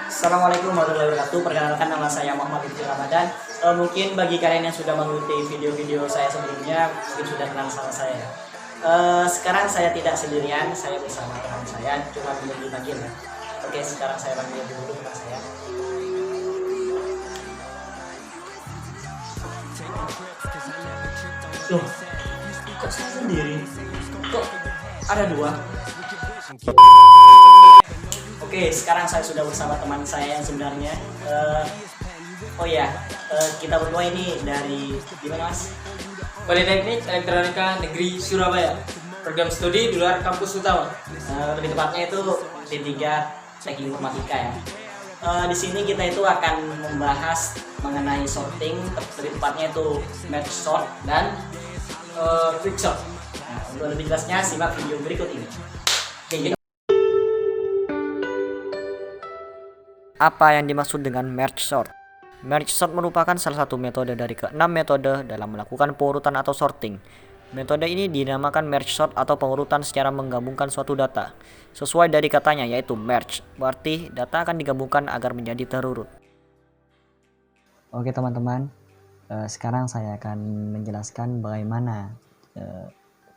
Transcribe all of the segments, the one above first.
Assalamualaikum warahmatullahi wabarakatuh. Perkenalkan, nama saya Muhammad Ibnu Ramadan. Mungkin bagi kalian yang sudah mengikuti video-video saya sebelumnya, mungkin sudah kenal sama saya. Sekarang saya tidak sendirian, saya bersama teman saya, cuma belum dipanggil ya. Oke, sekarang saya panggil dulu teman saya. Loh, kok saya sendiri? Kok ada dua? Oke, sekarang saya sudah bersama teman saya yang sebenarnya. Kita berdua ini dari gimana, Mas? Politeknik Elektronika Negeri Surabaya, program studi di luar kampus utama. Lebih tepatnya itu D3 Teknik Informatika ya. Di sini kita itu akan membahas mengenai sorting, lebih tepatnya itu merge sort dan quick sort. Nah, untuk lebih jelasnya simak video berikut ini. Oke, apa yang dimaksud dengan merge sort? Merge sort merupakan salah satu metode dari ke-6 metode dalam melakukan pengurutan atau sorting. Metode ini dinamakan merge sort atau pengurutan secara menggabungkan suatu data. Sesuai dari katanya yaitu merge, berarti data akan digabungkan agar menjadi terurut. Oke teman-teman, sekarang saya akan menjelaskan bagaimana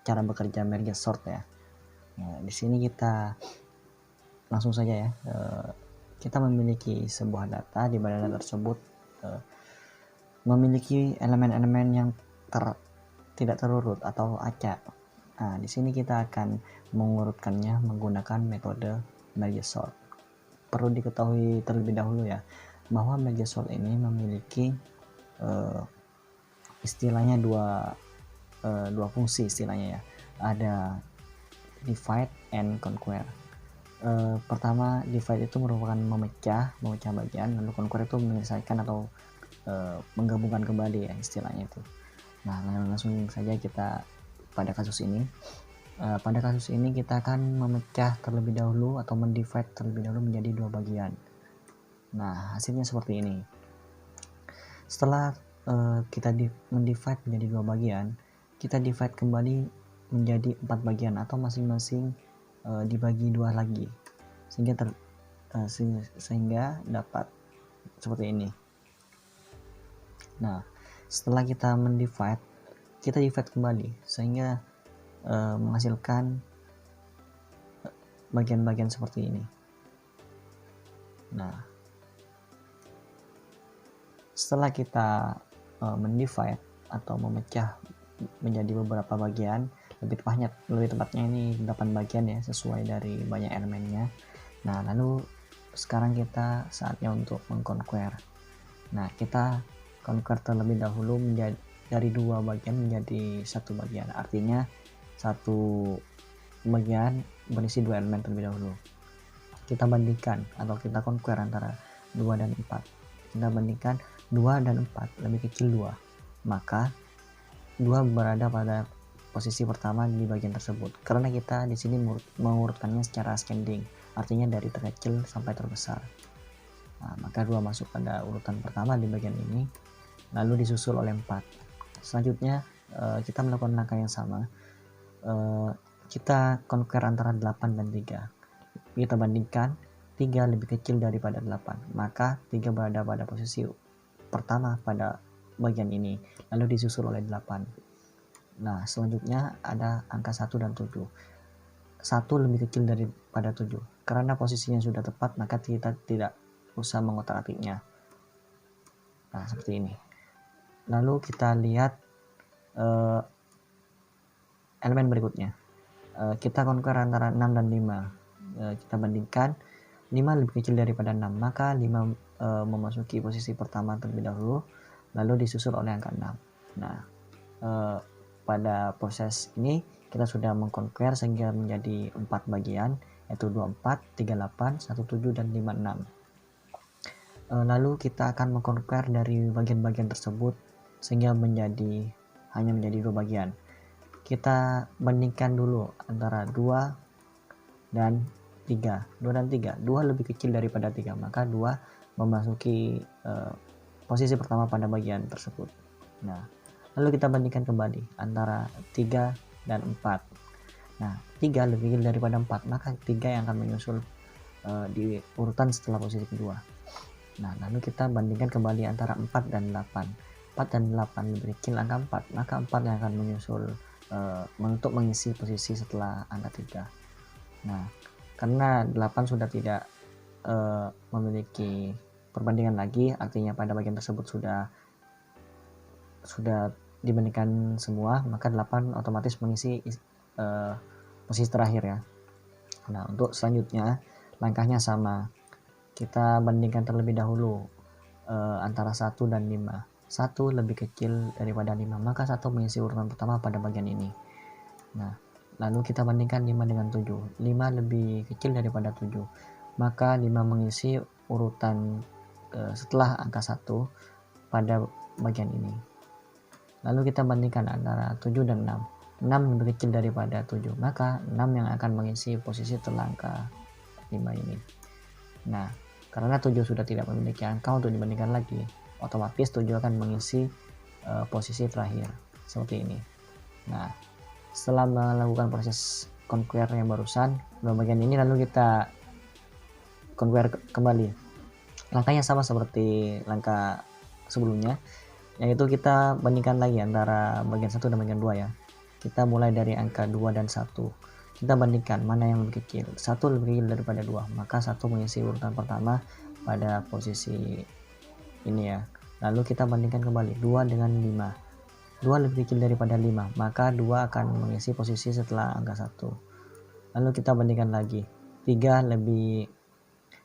cara bekerja merge sort ya. Di sini kita langsung saja ya. Kita memiliki sebuah data di mana data tersebut memiliki elemen-elemen yang tidak terurut atau acak. Nah, di sini kita akan mengurutkannya menggunakan metode merge sort. Perlu diketahui terlebih dahulu ya bahwa merge sort ini memiliki istilahnya dua fungsi istilahnya ya. Ada divide and conquer. Pertama, divide itu merupakan memecah bagian, lalu conquer itu menyelesaikan atau menggabungkan kembali ya istilahnya itu. Nah, langsung saja kita pada kasus ini. Pada kasus ini kita akan memecah terlebih dahulu atau mendivide terlebih dahulu menjadi dua bagian. Nah, hasilnya seperti ini. Setelah kita mendivide menjadi dua bagian, kita divide kembali menjadi 4 bagian atau masing-masing dibagi dua lagi sehingga dapat seperti ini. Nah, setelah kita mendivide, kita divide kembali sehingga menghasilkan bagian-bagian seperti ini. Nah, setelah kita mendivide atau memecah menjadi beberapa bagian, lebih tepatnya ini 8 bagian ya sesuai dari banyak elemennya. Nah, lalu sekarang kita saatnya untuk mengconquer. Nah, kita conquer terlebih dahulu dari 2 bagian menjadi 1 bagian. Artinya satu bagian berisi 2 elemen terlebih dahulu. Kita bandingkan atau kita conquer antara 2 dan 4. Kita bandingkan 2 dan 4 lebih kecil 2. Maka 2 berada pada posisi pertama di bagian tersebut, karena kita di sini mengurutkannya secara ascending, artinya dari terkecil sampai terbesar. Nah, maka 2 masuk pada urutan pertama di bagian ini, lalu disusul oleh 4. Selanjutnya kita melakukan langkah yang sama. Kita conquer antara 8 dan 3. Kita bandingkan 3 lebih kecil daripada 8, maka 3 berada pada posisi pertama pada bagian ini, lalu disusul oleh 8. Nah, selanjutnya ada angka 1 dan 7. 1 lebih kecil daripada 7. Karena posisinya sudah tepat, maka kita tidak usah mengotak-atiknya. Nah, seperti ini. Lalu kita lihat elemen berikutnya. Kita conquer antara 6 dan 5. Kita bandingkan 5 lebih kecil daripada 6, maka 5 memasuki posisi pertama terlebih dahulu, lalu disusul oleh angka 6. Nah, pada proses ini kita sudah mengconquer sehingga menjadi 4 bagian, yaitu 24, 38, 17, dan 56. Lalu kita akan mengconquer dari bagian-bagian tersebut sehingga hanya menjadi 2 bagian. Kita bandingkan dulu antara 2 dan 3. 2 dan 3. 2 lebih kecil daripada 3, maka 2 memasuki posisi pertama pada bagian tersebut. Nah, lalu kita bandingkan kembali antara 3 dan 4. Nah, 3 lebih kecil daripada 4, maka 3 yang akan menyusul di urutan setelah posisi kedua. Nah, lalu kita bandingkan kembali antara 4 dan 8. 4 dan 8 lebih kecil angka 4, maka 4 yang akan menyusul untuk mengisi posisi setelah angka 3. Nah, karena 8 sudah tidak memiliki perbandingan lagi, artinya pada bagian tersebut sudah dibandingkan semua, maka 8 otomatis mengisi posisi terakhir ya. Nah, untuk selanjutnya langkahnya sama. Kita bandingkan terlebih dahulu antara 1 dan 5. 1 lebih kecil daripada 5, maka 1 mengisi urutan pertama pada bagian ini. Nah, lalu kita bandingkan 5 dengan 7. 5 lebih kecil daripada 7, maka 5 mengisi urutan setelah angka 1 pada bagian ini. Lalu kita bandingkan antara 7 dan 6. 6 lebih kecil daripada 7, maka 6 yang akan mengisi posisi setelah angka 5 ini. Nah, karena 7 sudah tidak memiliki angka untuk dibandingkan lagi, otomatis 7 akan mengisi posisi terakhir seperti ini. Nah, setelah melakukan proses conquer yang barusan di bagian ini, lalu kita conquer kembali. Langkahnya sama seperti langkah sebelumnya, yaitu kita bandingkan lagi antara bagian 1 dan bagian 2 ya. Kita mulai dari angka 2 dan 1. Kita bandingkan mana yang lebih kecil. 1 lebih kecil daripada 2, maka 1 mengisi urutan pertama pada posisi ini ya. Lalu kita bandingkan kembali 2 dengan 5. 2 lebih kecil daripada 5, maka 2 akan mengisi posisi setelah angka 1. Lalu kita bandingkan lagi 3 lebih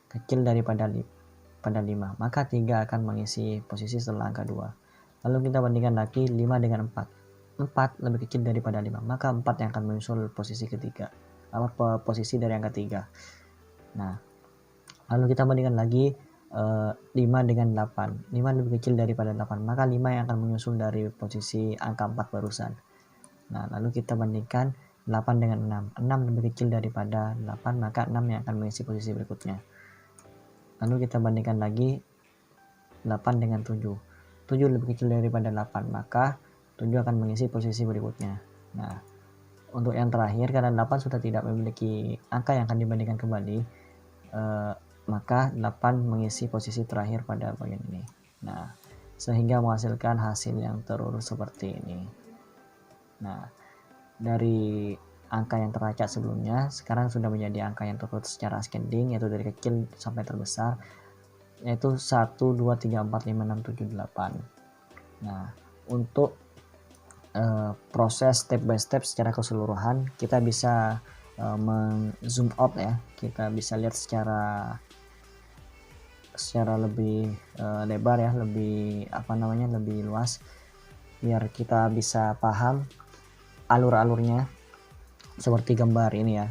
kecil daripada 5, maka 3 akan mengisi posisi setelah angka 2. Lalu kita bandingkan lagi 5 dengan 4. 4 lebih kecil daripada 5, maka 4 yang akan menyusul posisi ketiga, posisi dari angka 3. Nah, lalu kita bandingkan lagi 5 dengan 8. 5 lebih kecil daripada 8, maka 5 yang akan menyusul dari posisi angka 4 barusan. Nah, lalu kita bandingkan 8 dengan 6. 6 lebih kecil daripada 8, maka 6 yang akan mengisi posisi berikutnya. Lalu kita bandingkan lagi 8 dengan 7. 7 lebih kecil daripada 8, maka 7 akan mengisi posisi berikutnya. Nah, untuk yang terakhir, karena 8 sudah tidak memiliki angka yang akan dibandingkan kembali, maka 8 mengisi posisi terakhir pada bagian ini. Nah, sehingga menghasilkan hasil yang terurut seperti ini. Nah, dari angka yang teracak sebelumnya, sekarang sudah menjadi angka yang terurut secara ascending, yaitu dari kecil sampai terbesar, yaitu 1, 2, 3, 4, 5, 6, 7, 8. Nah, untuk proses step by step secara keseluruhan, kita bisa zoom out ya. Kita bisa lihat secara lebih lebar ya, lebih lebih luas, biar kita bisa paham alur-alurnya seperti gambar ini ya.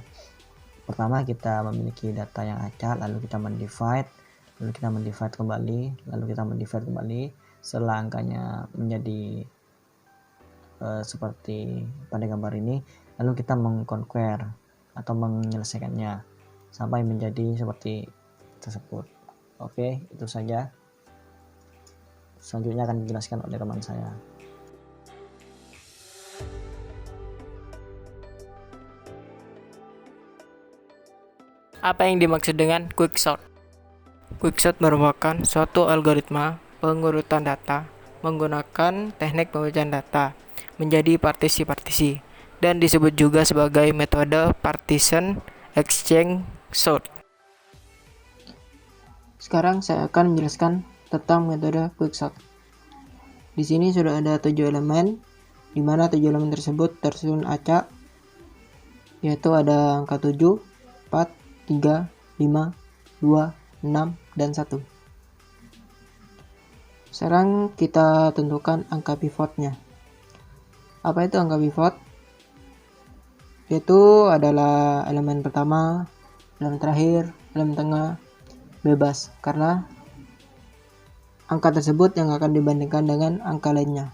Pertama, kita memiliki data yang acak, lalu kita mendivide, kembali, lalu kita mendivide kembali. Setelah angkanya menjadi seperti pada gambar ini, lalu kita mengconquer atau menyelesaikannya sampai menjadi seperti tersebut. Oke, itu saja. Selanjutnya akan dijelaskan oleh teman saya. Apa yang dimaksud dengan quicksort? Quicksort merupakan suatu algoritma pengurutan data menggunakan teknik pemecahan data menjadi partisi-partisi dan disebut juga sebagai metode partition exchange sort. Sekarang saya akan menjelaskan tentang metode quicksort. Di sini sudah ada 7 elemen, di mana 7 elemen tersebut tersusun acak, yaitu ada angka 7, 4, 3, 5, 2, 6, dan 1. Sekarang kita tentukan angka pivotnya. Apa itu angka pivot? Yaitu adalah elemen pertama, elemen terakhir, elemen tengah, bebas, karena angka tersebut yang akan dibandingkan dengan angka lainnya.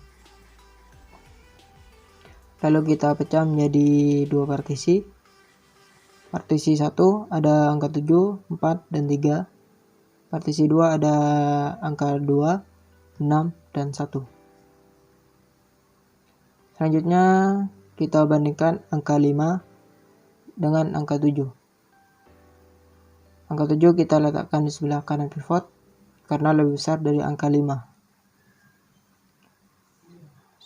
Lalu kita pecah menjadi 2 partisi. Partisi 1 ada angka 7, 4, dan 3. Partisi 2 ada angka 2, 6, dan 1. Selanjutnya kita bandingkan angka 5 dengan angka 7. Angka 7 kita letakkan di sebelah kanan pivot karena lebih besar dari angka 5.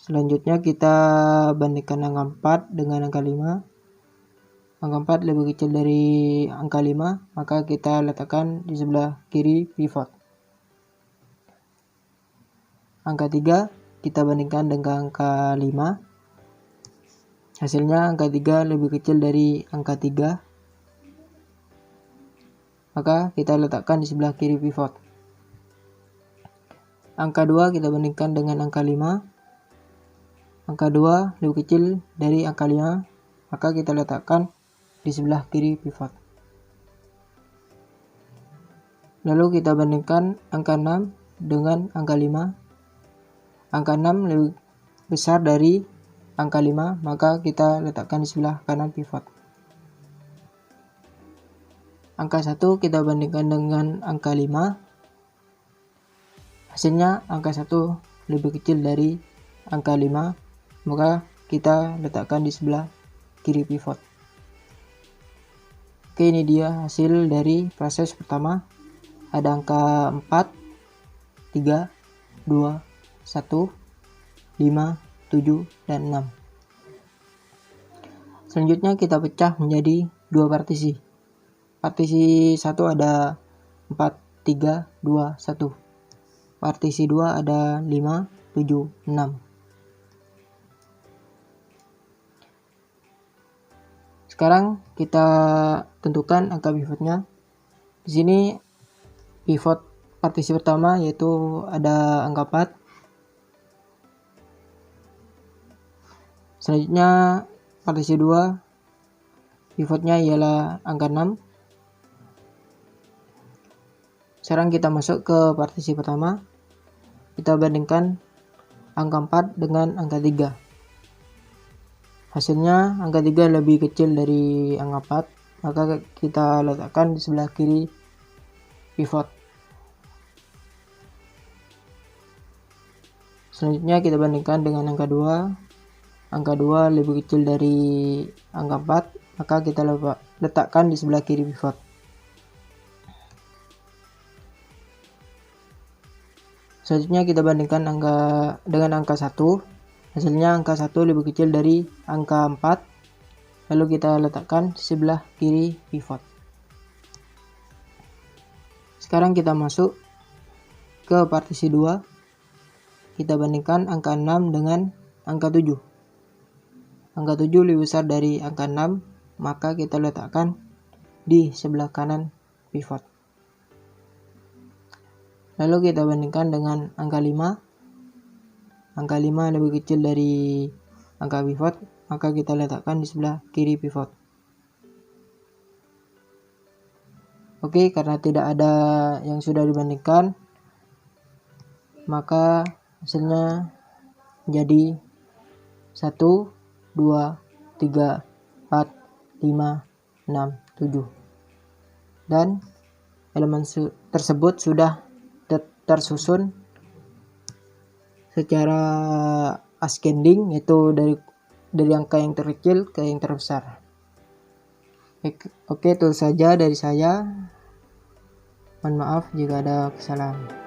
Selanjutnya kita bandingkan angka 4 dengan angka 5. Angka 4 lebih kecil dari angka 5, maka kita letakkan di sebelah kiri pivot. Angka 3 kita bandingkan dengan angka 5. Hasilnya angka 3 lebih kecil dari angka 3, maka kita letakkan di sebelah kiri pivot. Angka 2 kita bandingkan dengan angka 5. Angka 2 lebih kecil dari angka 5, maka kita letakkan di sebelah kiri pivot. Lalu kita bandingkan angka 6 dengan angka 5. Angka 6 lebih besar dari angka 5, maka kita letakkan di sebelah kanan pivot. Angka 1 kita bandingkan dengan angka 5. Hasilnya angka 1 lebih kecil dari angka 5, maka kita letakkan di sebelah kiri pivot. Oke, ini dia hasil dari proses pertama. Ada angka 4, 3, 2, 1, 5, 7, dan 6. Selanjutnya kita pecah menjadi dua partisi. Partisi 1 ada 4, 3, 2, 1. Partisi 2 ada 5, 7, 6. Sekarang kita tentukan angka pivotnya. Di sini pivot partisi pertama yaitu ada angka 4. Selanjutnya partisi 2 pivotnya ialah angka 6. Sekarang kita masuk ke partisi pertama. Kita bandingkan angka 4 dengan angka 3. Hasilnya angka 3 lebih kecil dari angka 4, maka kita letakkan di sebelah kiri pivot. Selanjutnya kita bandingkan dengan angka 2. Angka 2 lebih kecil dari angka 4, maka kita letakkan di sebelah kiri pivot. Selanjutnya kita bandingkan dengan angka 1. Hasilnya angka 1 lebih kecil dari angka 4. Lalu kita letakkan di sebelah kiri pivot. Sekarang kita masuk ke partisi 2. Kita bandingkan angka 6 dengan angka 7. Angka 7 lebih besar dari angka 6, maka kita letakkan di sebelah kanan pivot. Lalu kita bandingkan dengan angka 5. Angka 5 lebih kecil dari angka pivot, maka kita letakkan di sebelah kiri pivot. Oke, karena tidak ada yang sudah dibandingkan, maka hasilnya menjadi 1, 2, 3, 4, 5, 6, 7. Dan elemen tersebut sudah tersusun secara ascending, yaitu dari angka yang terkecil ke yang terbesar. Oke, itu saja dari saya. Mohon maaf jika ada kesalahan.